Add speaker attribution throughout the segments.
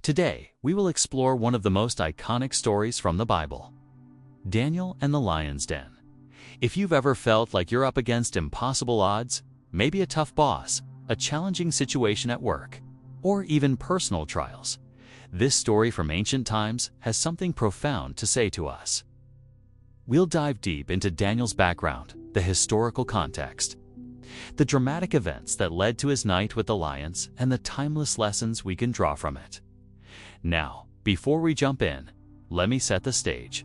Speaker 1: Today, we will explore one of the most iconic stories from the Bible, Daniel and the Lion's Den. If you've ever felt like you're up against impossible odds, maybe a tough boss, a challenging situation at work, or even personal trials, this story from ancient times has something profound to say to us. We'll dive deep into Daniel's background, the historical context, the dramatic events that led to his night with the lions, and the timeless lessons we can draw from it. Now, before we jump in, let me set the stage.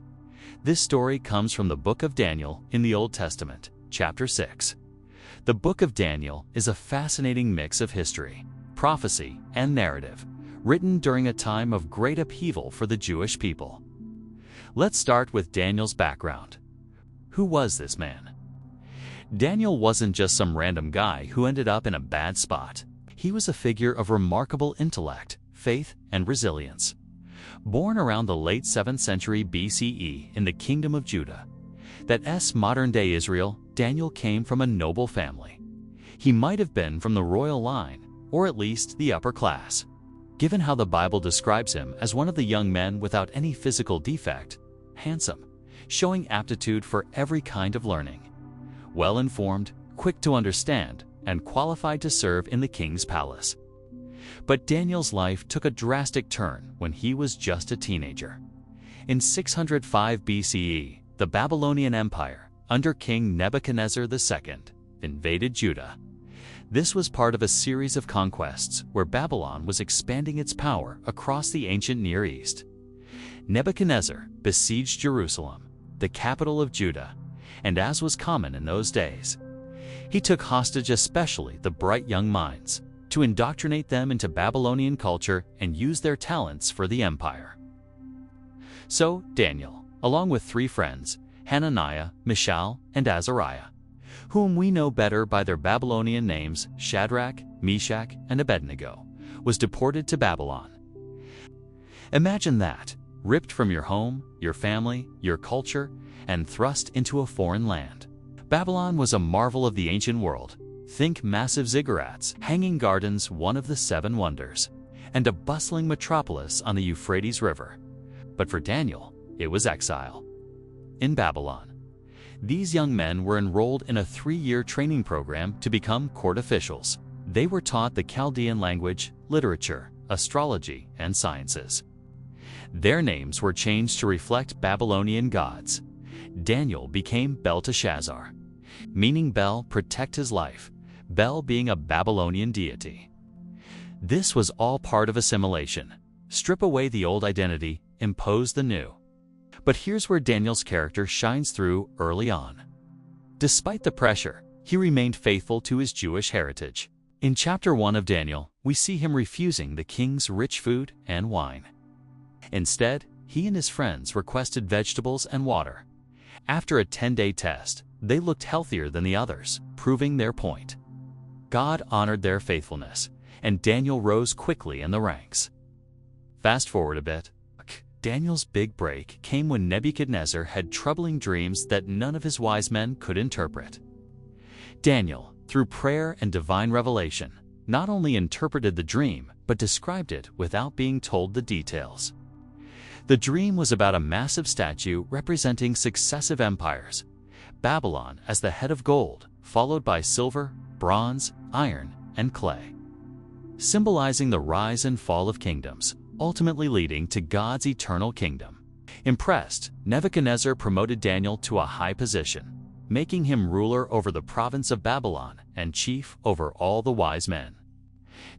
Speaker 1: This story comes from the book of Daniel in the Old Testament, chapter 6. The book of Daniel is a fascinating mix of history, prophecy, and narrative, written during a time of great upheaval for the Jewish people. Let's start with Daniel's background. Who was this man? Daniel wasn't just some random guy who ended up in a bad spot. He was a figure of remarkable intellect, faith, and resilience. Born around the late 7th century BCE in the Kingdom of Judah, that's modern-day Israel, Daniel came from a noble family. He might have been from the royal line, or at least the upper class, given how the Bible describes him as one of the young men without any physical defect, handsome, showing aptitude for every kind of learning, well-informed, quick to understand, and qualified to serve in the king's palace. But Daniel's life took a drastic turn when he was just a teenager. In 605 BCE, the Babylonian Empire, under King Nebuchadnezzar II, invaded Judah. This was part of a series of conquests where Babylon was expanding its power across the ancient Near East. Nebuchadnezzar besieged Jerusalem, the capital of Judah, and as was common in those days, he took hostage especially the bright young minds, to indoctrinate them into Babylonian culture and use their talents for the empire. So Daniel, along with 3 friends, Hananiah, Mishael, and Azariah, whom we know better by their Babylonian names Shadrach, Meshach, and Abednego, was deported to Babylon. Imagine that, ripped from your home, your family, your culture, and thrust into a foreign land. Babylon was a marvel of the ancient world. Think massive ziggurats, hanging gardens, one of the 7 wonders, and a bustling metropolis on the Euphrates River. But for Daniel, it was exile. In Babylon, these young men were enrolled in a 3-year training program to become court officials. They were taught the Chaldean language, literature, astrology, and sciences. Their names were changed to reflect Babylonian gods. Daniel became Belteshazzar, meaning Bel, protect his life, Bel being a Babylonian deity. This was all part of assimilation. Strip away the old identity, impose the new. But here's where Daniel's character shines through early on. Despite the pressure, he remained faithful to his Jewish heritage. In chapter 1 of Daniel, we see him refusing the king's rich food and wine. Instead, he and his friends requested vegetables and water. After a 10-day test, they looked healthier than the others, proving their point. God honored their faithfulness, and Daniel rose quickly in the ranks. Fast forward a bit. Daniel's big break came when Nebuchadnezzar had troubling dreams that none of his wise men could interpret. Daniel, through prayer and divine revelation, not only interpreted the dream, but described it without being told the details. The dream was about a massive statue representing successive empires, Babylon as the head of gold, followed by silver, bronze, iron, and clay, symbolizing the rise and fall of kingdoms, ultimately leading to God's eternal kingdom. Impressed, Nebuchadnezzar promoted Daniel to a high position, making him ruler over the province of Babylon and chief over all the wise men.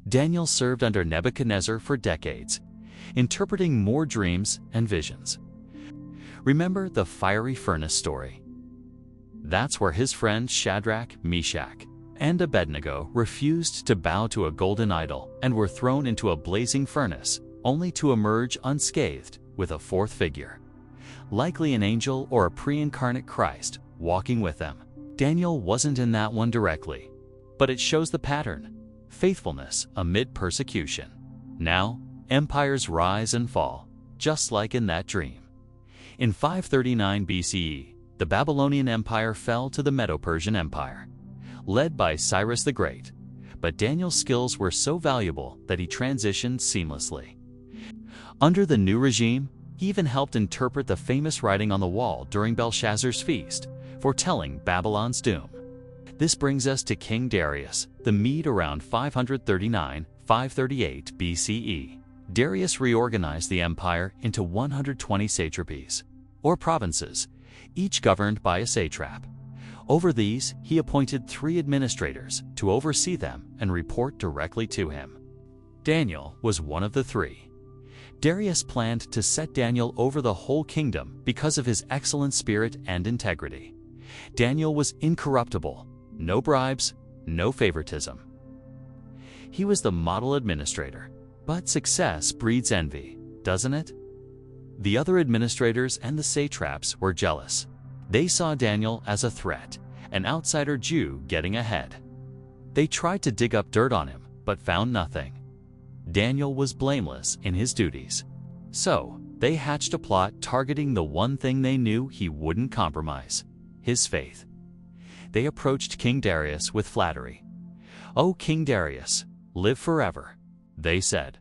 Speaker 1: Daniel served under Nebuchadnezzar for decades, interpreting more dreams and visions. Remember the fiery furnace story? That's where his friends Shadrach, Meshach, and Abednego refused to bow to a golden idol and were thrown into a blazing furnace, only to emerge unscathed with a 4th figure, likely an angel or a pre-incarnate Christ, walking with them. Daniel wasn't in that one directly, but it shows the pattern: faithfulness amid persecution. Now, empires rise and fall, just like in that dream. In 539 BCE, the Babylonian Empire fell to the Medo-Persian Empire, led by Cyrus the Great, but Daniel's skills were so valuable that he transitioned seamlessly. Under the new regime, he even helped interpret the famous writing on the wall during Belshazzar's feast, foretelling Babylon's doom. This brings us to King Darius, the Mede around 539–538 BCE. Darius reorganized the empire into 120 satrapies, or provinces, each governed by a satrap. Over these, he appointed 3 administrators to oversee them and report directly to him. Daniel was one of the 3. Darius planned to set Daniel over the whole kingdom because of his excellent spirit and integrity. Daniel was incorruptible, no bribes, no favoritism. He was the model administrator, but success breeds envy, doesn't it? The other administrators and the satraps were jealous. They saw Daniel as a threat, an outsider Jew getting ahead. They tried to dig up dirt on him, but found nothing. Daniel was blameless in his duties. So, they hatched a plot targeting the one thing they knew he wouldn't compromise: his faith. They approached King Darius with flattery. "O King Darius, live forever," they said.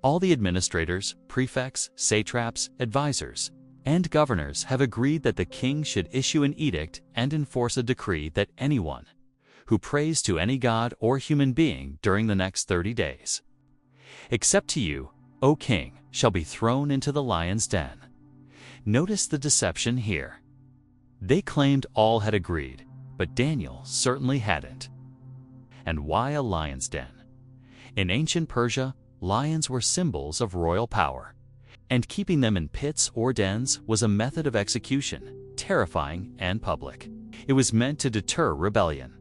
Speaker 1: "All the administrators, prefects, satraps, advisors, and governors have agreed that the king should issue an edict and enforce a decree that anyone who prays to any god or human being during the next 30 days, except to you, O king, shall be thrown into the lion's den." Notice the deception here. They claimed all had agreed, but Daniel certainly hadn't. And why a lion's den? In ancient Persia, lions were symbols of royal power, and keeping them in pits or dens was a method of execution, terrifying and public. It was meant to deter rebellion.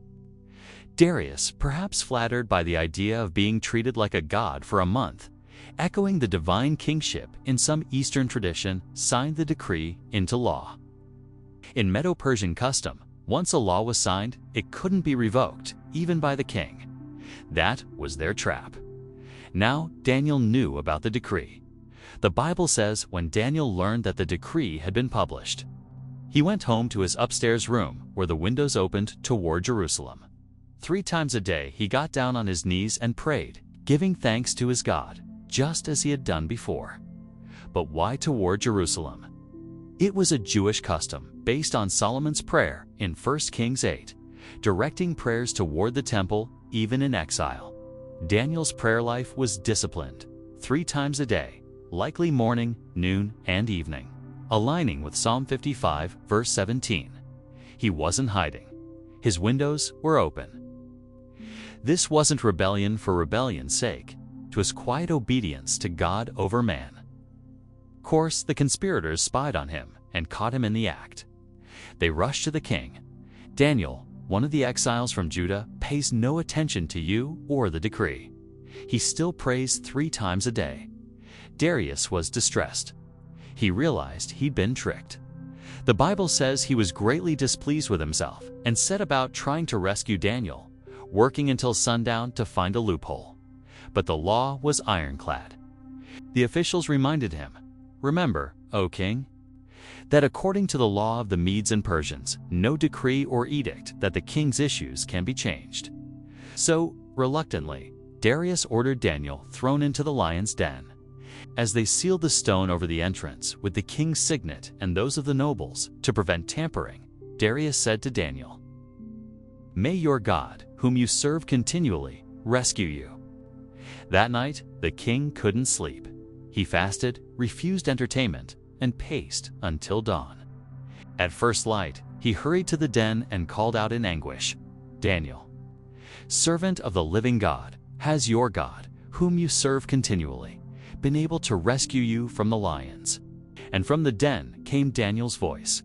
Speaker 1: Darius, perhaps flattered by the idea of being treated like a god for a month, echoing the divine kingship in some Eastern tradition, signed the decree into law. In Medo-Persian custom, once a law was signed, it couldn't be revoked, even by the king. That was their trap. Now Daniel knew about the decree. The Bible says when Daniel learned that the decree had been published, he went home to his upstairs room where the windows opened toward Jerusalem. 3 times a day he got down on his knees and prayed, giving thanks to his God, just as he had done before. But why toward Jerusalem? It was a Jewish custom based on Solomon's prayer in 1 Kings 8, directing prayers toward the temple even in exile. Daniel's prayer life was disciplined, 3 times a day, likely morning, noon, and evening, aligning with Psalm 55, verse 17. He wasn't hiding. His windows were open. This wasn't rebellion for rebellion's sake. It was quiet obedience to God over man. Of course, the conspirators spied on him and caught him in the act. They rushed to the king. "Daniel, one of the exiles from Judah, pays no attention to you or the decree. He still prays 3 times a day." Darius was distressed. He realized he'd been tricked. The Bible says he was greatly displeased with himself and set about trying to rescue Daniel, working until sundown to find a loophole. But the law was ironclad. The officials reminded him, "Remember, O king, that according to the law of the Medes and Persians, no decree or edict that the king's issues can be changed." So, reluctantly, Darius ordered Daniel thrown into the lion's den. As they sealed the stone over the entrance with the king's signet and those of the nobles to prevent tampering, Darius said to Daniel, "May your God, whom you serve continually, rescue you." That night, the king couldn't sleep. He fasted, refused entertainment, and paced until dawn. At first light, he hurried to the den and called out in anguish, "Daniel, servant of the living God, has your God, whom you serve continually, been able to rescue you from the lions?" And from the den came Daniel's voice,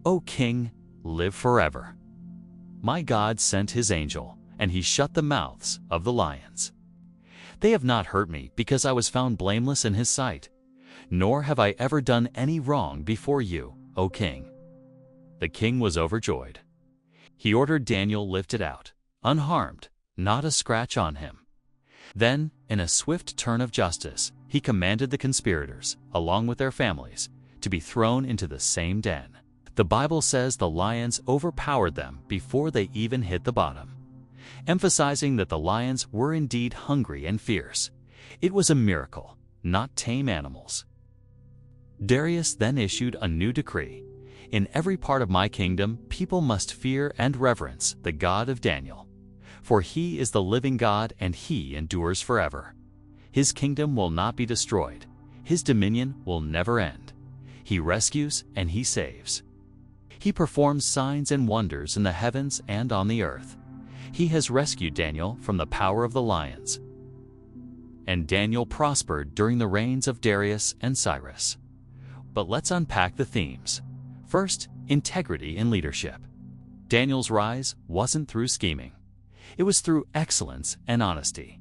Speaker 1: "O king, live forever. My God sent his angel, and he shut the mouths of the lions. They have not hurt me because I was found blameless in his sight, nor have I ever done any wrong before you, O king." The king was overjoyed. He ordered Daniel lifted out, unharmed, not a scratch on him. Then, in a swift turn of justice, he commanded the conspirators, along with their families, to be thrown into the same den. The Bible says the lions overpowered them before they even hit the bottom, emphasizing that the lions were indeed hungry and fierce. It was a miracle, not tame animals. Darius then issued a new decree. In every part of my kingdom, people must fear and reverence the God of Daniel. For he is the living God and he endures forever. His kingdom will not be destroyed. His dominion will never end. He rescues and he saves. He performs signs and wonders in the heavens and on the earth. He has rescued Daniel from the power of the lions. And Daniel prospered during the reigns of Darius and Cyrus. But let's unpack the themes. First, integrity in leadership. Daniel's rise wasn't through scheming. It was through excellence and honesty.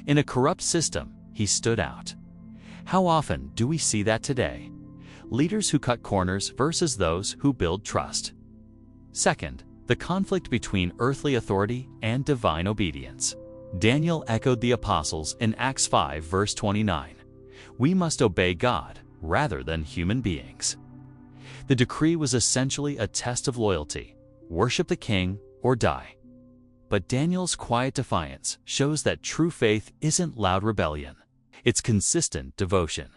Speaker 1: In a corrupt system, he stood out. How often do we see that today? Leaders who cut corners versus those who build trust. Second, the conflict between earthly authority and divine obedience. Daniel echoed the apostles in Acts 5 verse 29. We must obey God rather than human beings. The decree was essentially a test of loyalty. Worship the king or die. But Daniel's quiet defiance shows that true faith isn't loud rebellion. It's consistent devotion.